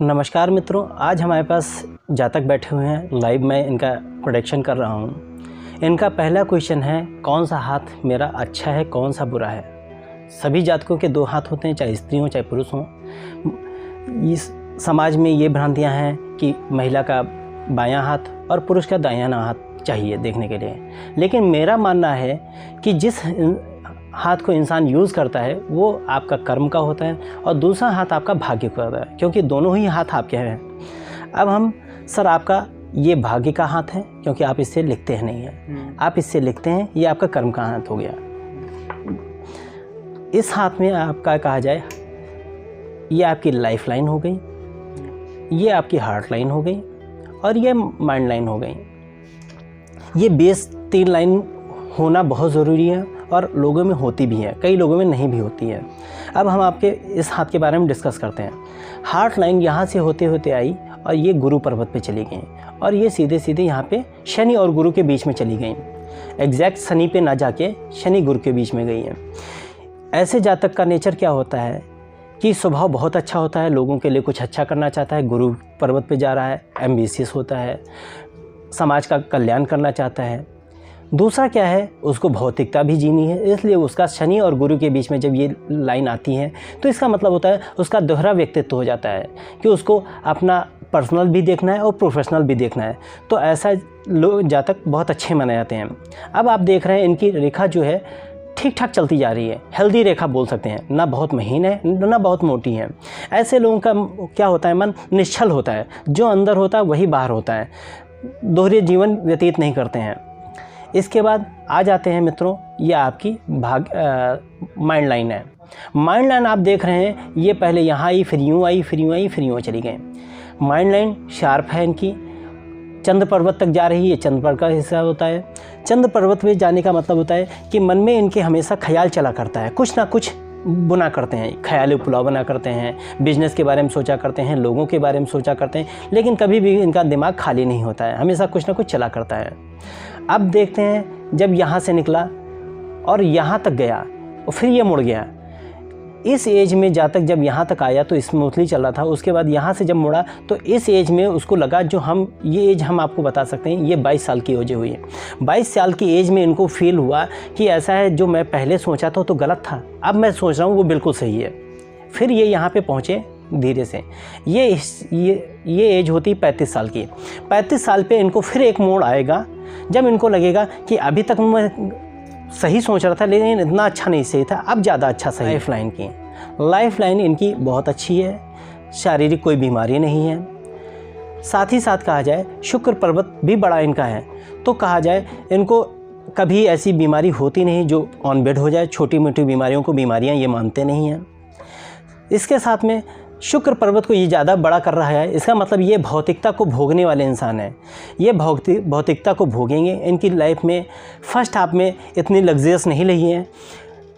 नमस्कार मित्रों, आज हमारे पास जातक बैठे हुए हैं। लाइव मैं इनका प्रेडिक्शन कर रहा हूँ। इनका पहला क्वेश्चन है, कौन सा हाथ मेरा अच्छा है, कौन सा बुरा है। सभी जातकों के दो हाथ होते हैं, चाहे स्त्री हो चाहे पुरुष हो। इस समाज में ये भ्रांतियाँ हैं कि महिला का बायां हाथ और पुरुष का दायां हाथ चाहिए देखने के लिए। लेकिन मेरा मानना है कि जिस हाथ को इंसान यूज़ करता है वो आपका कर्म का होता है और दूसरा हाथ आपका भाग्य का होता है, क्योंकि दोनों ही हाथ आपके हैं। अब हम सर आपका ये भाग्य का हाथ है क्योंकि आप इससे लिखते हैं नहीं है, आप इससे लिखते हैं, ये आपका कर्म का हाथ हो गया। इस हाथ में आपका कहा जाए ये आपकी लाइफ लाइन हो गई, ये आपकी हार्ट लाइन हो गई और ये माइंड लाइन हो गई। ये बेस 3 लाइन होना बहुत ज़रूरी है और लोगों में होती भी है, कई लोगों में नहीं भी होती है। अब हम आपके इस हाथ के बारे में डिस्कस करते हैं। हार्ट लाइन यहाँ से होते होते आई और ये गुरु पर्वत पे चली गई और ये सीधे सीधे यहाँ पे शनि और गुरु के बीच में चली गई। एग्जैक्ट शनि पे ना जाके शनि गुरु के बीच में गई है। ऐसे जातक का नेचर क्या होता है कि स्वभाव बहुत अच्छा होता है, लोगों के लिए कुछ अच्छा करना चाहता है, गुरु पर्वत पे जा रहा है, एम्बिशियस होता है, समाज का कल्याण करना चाहता है। दूसरा क्या है, उसको भौतिकता भी जीनी है, इसलिए उसका शनि और गुरु के बीच में जब ये लाइन आती है तो इसका मतलब होता है उसका दोहरा व्यक्तित्व हो जाता है कि उसको अपना पर्सनल भी देखना है और प्रोफेशनल भी देखना है। तो ऐसा लोग जातक बहुत अच्छे माने जाते हैं। अब आप देख रहे हैं इनकी रेखा जो है ठीक ठाक चलती जा रही है, हेल्दी रेखा बोल सकते हैं, ना बहुत महीन है ना बहुत मोटी है। ऐसे लोगों का क्या होता है, मन निश्चल होता है, जो अंदर होता है वही बाहर होता है, दोहरे जीवन व्यतीत नहीं करते हैं। इसके बाद आ जाते हैं मित्रों, ये आपकी माइंड लाइन है। माइंड लाइन आप देख रहे हैं, ये पहले यहाँ आई, फिर यूँ आई, फिर यूँ आई, फिर यूँ चली गई। माइंड लाइन शार्प है इनकी, चंद्र पर्वत तक जा रही है, चंद्र पर्वत का हिस्सा होता है। चंद्र पर्वत में जाने का मतलब होता है कि मन में इनके हमेशा ख्याल चला करता है, कुछ ना कुछ बुना करते हैं, ख्याल पुलाव बना करते हैं, बिजनेस के बारे में सोचा करते हैं, लोगों के बारे में सोचा करते हैं, लेकिन कभी भी इनका दिमाग खाली नहीं होता है, हमेशा कुछ ना कुछ चला करता है। अब देखते हैं जब यहाँ से निकला और यहाँ तक गया और फिर ये मुड़ गया। इस एज में जातक जब यहाँ तक आया तो स्मूथली चल रहा था, उसके बाद यहाँ से जब मुड़ा तो इस एज में उसको लगा, जो हम ये एज हम आपको बता सकते हैं, ये 22 साल की एज हुई है। 22 साल की एज में इनको फील हुआ कि ऐसा है, जो मैं पहले सोचा था तो गलत था, अब मैं सोच रहा हूँ वो बिल्कुल सही है। फिर ये यहाँ पे पहुँचे धीरे से। ये एज होती 35 साल की। 35 साल पे इनको फिर एक मोड़ आएगा जब इनको लगेगा कि अभी तक मैं सही सोच रहा था लेकिन इतना अच्छा नहीं सही था, अब ज़्यादा अच्छा सही। लाइफ लाइन इनकी बहुत अच्छी है, शारीरिक कोई बीमारी नहीं है। साथ ही साथ कहा जाए शुक्र पर्वत भी बड़ा इनका है, तो कहा जाए इनको कभी ऐसी बीमारी होती नहीं जो ऑन बेड हो जाए। छोटी मोटी बीमारियों को बीमारियां ये मानते नहीं हैं। इसके साथ में शुक्र पर्वत को ये ज़्यादा बड़ा कर रहा है, इसका मतलब ये भौतिकता को भोगने वाले इंसान हैं। ये भौतिकता को भोगेंगे। इनकी लाइफ में फर्स्ट हाफ में इतनी लग्जरियस नहीं रही है,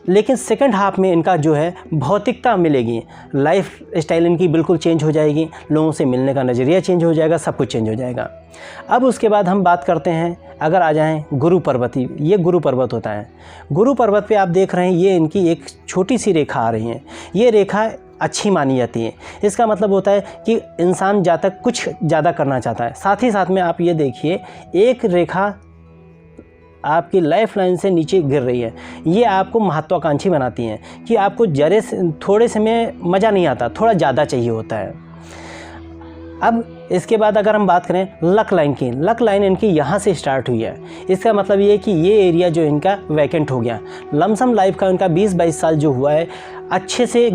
लेकिन सेकंड हाफ में इनका जो है भौतिकता मिलेगी, लाइफ स्टाइल इनकी बिल्कुल चेंज हो जाएगी, लोगों से मिलने का नज़रिया चेंज हो जाएगा, सब कुछ चेंज हो जाएगा। अब उसके बाद हम बात करते हैं, अगर आ जाएं गुरु पर्वत। ये गुरु पर्वत होता है। गुरु पर्वत पे आप देख रहे हैं ये इनकी एक छोटी सी रेखा आ रही है। ये रेखा अच्छी मानी जाती है। इसका मतलब होता है कि इंसान जातक कुछ ज़्यादा करना चाहता है। साथ ही साथ में आप ये देखिए, एक रेखा आपकी लाइफ लाइन से नीचे गिर रही है। ये आपको महत्वाकांक्षी बनाती हैं कि आपको थोड़े से में मज़ा नहीं आता, थोड़ा ज़्यादा चाहिए होता है। अब इसके बाद अगर हम बात करें लक लाइन की, लक लाइन इनकी यहाँ से स्टार्ट हुई है। इसका मतलब ये है कि ये एरिया जो इनका वैकेंट हो गया। लमसम लाइफ का इनका 20-22 साल जो हुआ है अच्छे से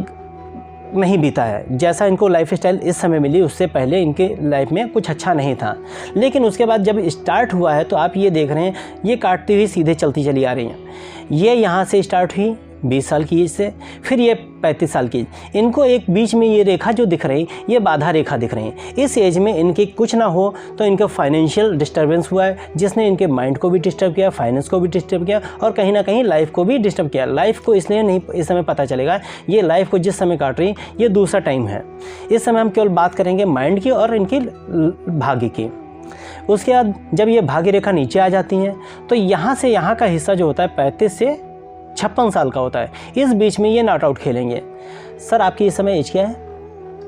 नहीं बीता है। जैसा इनको लाइफ स्टाइल इस समय मिली, उससे पहले इनके लाइफ में कुछ अच्छा नहीं था, लेकिन उसके बाद जब स्टार्ट हुआ है तो आप ये देख रहे हैं ये काटती हुई सीधे चलती चली आ रही हैं। ये यहाँ से स्टार्ट हुई 20 साल की एज से, फिर ये 35 साल की। इनको एक बीच में ये रेखा जो दिख रही, ये बाधा रेखा दिख रही है। इस एज में इनके कुछ ना हो तो इनका फाइनेंशियल डिस्टर्बेंस हुआ है, जिसने इनके माइंड को भी डिस्टर्ब किया, फाइनेंस को भी डिस्टर्ब किया और कहीं ना कहीं लाइफ को भी डिस्टर्ब किया। लाइफ को इसलिए नहीं इस समय पता चलेगा, ये लाइफ को जिस समय काट रही ये दूसरा टाइम है। इस समय हम केवल बात करेंगे माइंड की और इनकी भाग्य की। उसके बाद जब ये भाग्य रेखा नीचे आ जाती हैं तो यहाँ से यहाँ का हिस्सा जो होता है 35 से 56 साल का होता है। इस बीच में ये नॉट आउट खेलेंगे। सर आपकी इस समय एज क्या है?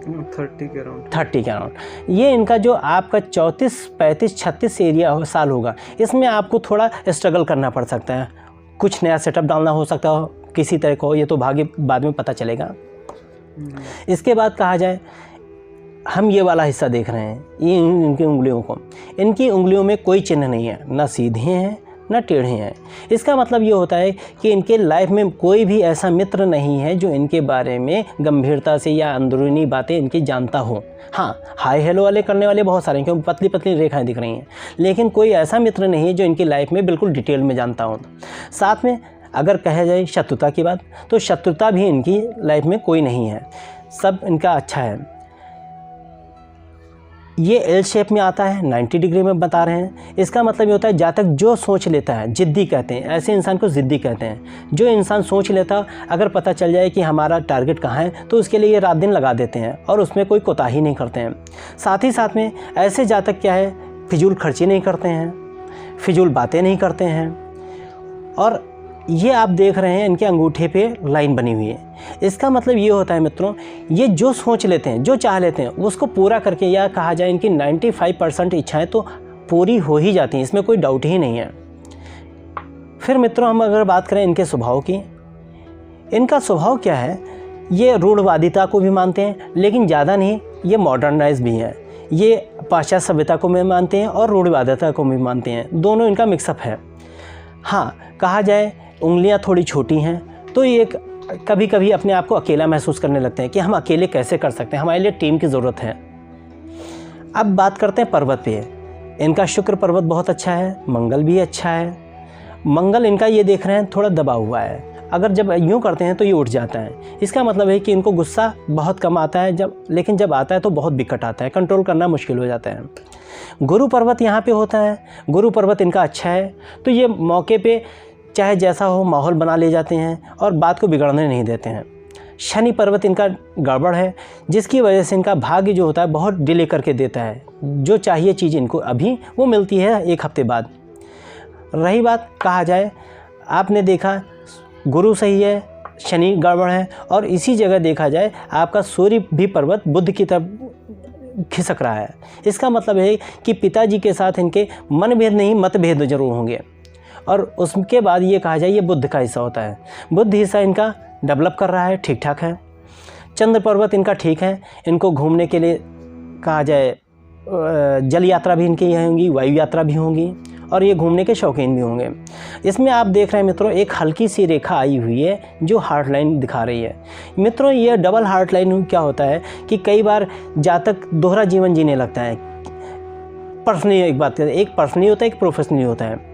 30 के अराउंड। ये इनका जो आपका 34, 35, 36 एरिया साल होगा, इसमें आपको थोड़ा स्ट्रगल करना पड़ सकता है, कुछ नया सेटअप डालना हो सकता हो किसी तरह को, ये तो भाग्य बाद में पता चलेगा। इसके बाद कहा जाए, हम ये वाला हिस्सा देख रहे हैं, ये इनकी उंगलियों को, इनकी उंगलियों में कोई चिन्ह नहीं है, ना सीधे हैं ना टेढ़े हैं। इसका मतलब ये होता है कि इनके लाइफ में कोई भी ऐसा मित्र नहीं है जो इनके बारे में गंभीरता से या अंदरूनी बातें इनकी जानता हो। हाँ, हाय हेलो वाले करने वाले बहुत सारे हैं, क्योंकि पतली पतली रेखाएं दिख रही हैं, लेकिन कोई ऐसा मित्र नहीं है जो इनकी लाइफ में बिल्कुल डिटेल में जानता हो। साथ में अगर कहा जाए शत्रुता की बात, तो शत्रुता भी इनकी लाइफ में कोई नहीं है, सब इनका अच्छा है। ये एल शेप में आता है, 90 डिग्री में बता रहे हैं। इसका मतलब ये होता है जातक जो सोच लेता है, जिद्दी कहते हैं, ऐसे इंसान को जिद्दी कहते हैं। जो इंसान सोच लेता, अगर पता चल जाए कि हमारा टारगेट कहाँ है, तो उसके लिए ये रात दिन लगा देते हैं और उसमें कोई कोताही नहीं करते हैं। साथ ही साथ में ऐसे जातक क्या है, फिजूल खर्ची नहीं करते हैं, फिजूल बातें नहीं करते हैं। और ये आप देख रहे हैं इनके अंगूठे पे लाइन बनी हुई है। इसका मतलब ये होता है मित्रों, ये जो सोच लेते हैं, जो चाह लेते हैं, उसको पूरा करके, या कहा जाए इनकी 95% इच्छाएं तो पूरी हो ही जाती हैं, इसमें कोई डाउट ही नहीं है। फिर मित्रों हम अगर बात करें इनके स्वभाव की, इनका स्वभाव क्या है, ये रूढ़वादिता को भी मानते हैं, लेकिन ज़्यादा नहीं, ये मॉडर्नाइज भी है। ये पाश्चात्य सभ्यता को भी मानते हैं और रूढ़वादिता को भी मानते हैं, दोनों इनका मिक्सअप है। हाँ, कहा जाए उंगलियां थोड़ी छोटी हैं, तो ये कभी कभी अपने आप को अकेला महसूस करने लगते हैं कि हम अकेले कैसे कर सकते हैं, हमारे लिए टीम की ज़रूरत है। अब बात करते हैं पर्वत पे। इनका शुक्र पर्वत बहुत अच्छा है, मंगल भी अच्छा है। मंगल इनका ये देख रहे हैं थोड़ा दबा हुआ है, अगर जब यूँ करते हैं तो ये उठ जाता है। इसका मतलब है कि इनको गुस्सा बहुत कम आता है, लेकिन जब आता है तो बहुत बिकट आता है, कंट्रोल करना मुश्किल हो जाता है। गुरु पर्वत यहाँ पे होता है, गुरु पर्वत इनका अच्छा है, तो ये मौके पे चाहे जैसा हो माहौल बना ले जाते हैं और बात को बिगड़ने नहीं देते हैं। शनि पर्वत इनका गड़बड़ है, जिसकी वजह से इनका भाग्य जो होता है बहुत डिले करके देता है, जो चाहिए चीज़ इनको अभी वो मिलती है 1 हफ्ते बाद। रही बात कहा जाए, आपने देखा गुरु सही है, शनि गड़बड़ है, और इसी जगह देखा जाए आपका सूर्य भी पर्वत बुध की तरफ खिसक रहा है। इसका मतलब है कि पिताजी के साथ इनके मनभेद नहीं मतभेद जरूर होंगे। और उसके बाद ये कहा जाए ये बुध का हिस्सा होता है, बुध हिस्सा इनका डेवलप कर रहा है, ठीक ठाक है। चंद्र पर्वत इनका ठीक है, इनको घूमने के लिए कहा जाए जल यात्रा भी इनकी यहाँ होंगी, वायु यात्रा भी होंगी, और ये घूमने के शौकीन भी होंगे। इसमें आप देख रहे हैं मित्रों एक हल्की सी रेखा आई हुई है जो हार्ट लाइन दिखा रही है। मित्रों ये डबल हार्ट लाइन क्या होता है कि कई बार जातक दोहरा जीवन जीने लगता है। पर्सनली एक बात करें, एक पर्सनली होता है, एक प्रोफेशनली होता है।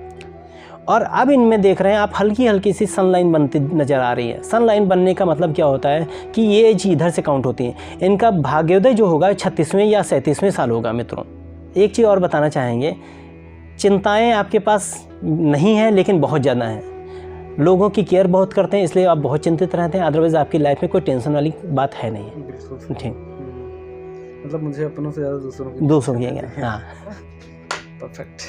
और अब इनमें देख रहे हैं आप हल्की हल्की सी सनलाइन बनती नज़र आ रही है। सनलाइन बनने का मतलब क्या होता है कि ये एज इधर से काउंट होती है। इनका भाग्योदय जो होगा 36वें या 37वें साल होगा। मित्रों एक चीज़ और बताना चाहेंगे, चिंताएं आपके पास नहीं हैं लेकिन बहुत ज़्यादा हैं। लोगों की केयर बहुत करते हैं, इसलिए आप बहुत चिंतित रहते हैं, अदरवाइज़ आपकी लाइफ में कोई टेंशन वाली बात है नहीं। ठीक, मतलब मुझे अपनों से ज़्यादा दूसरों की हाँ, परफेक्ट।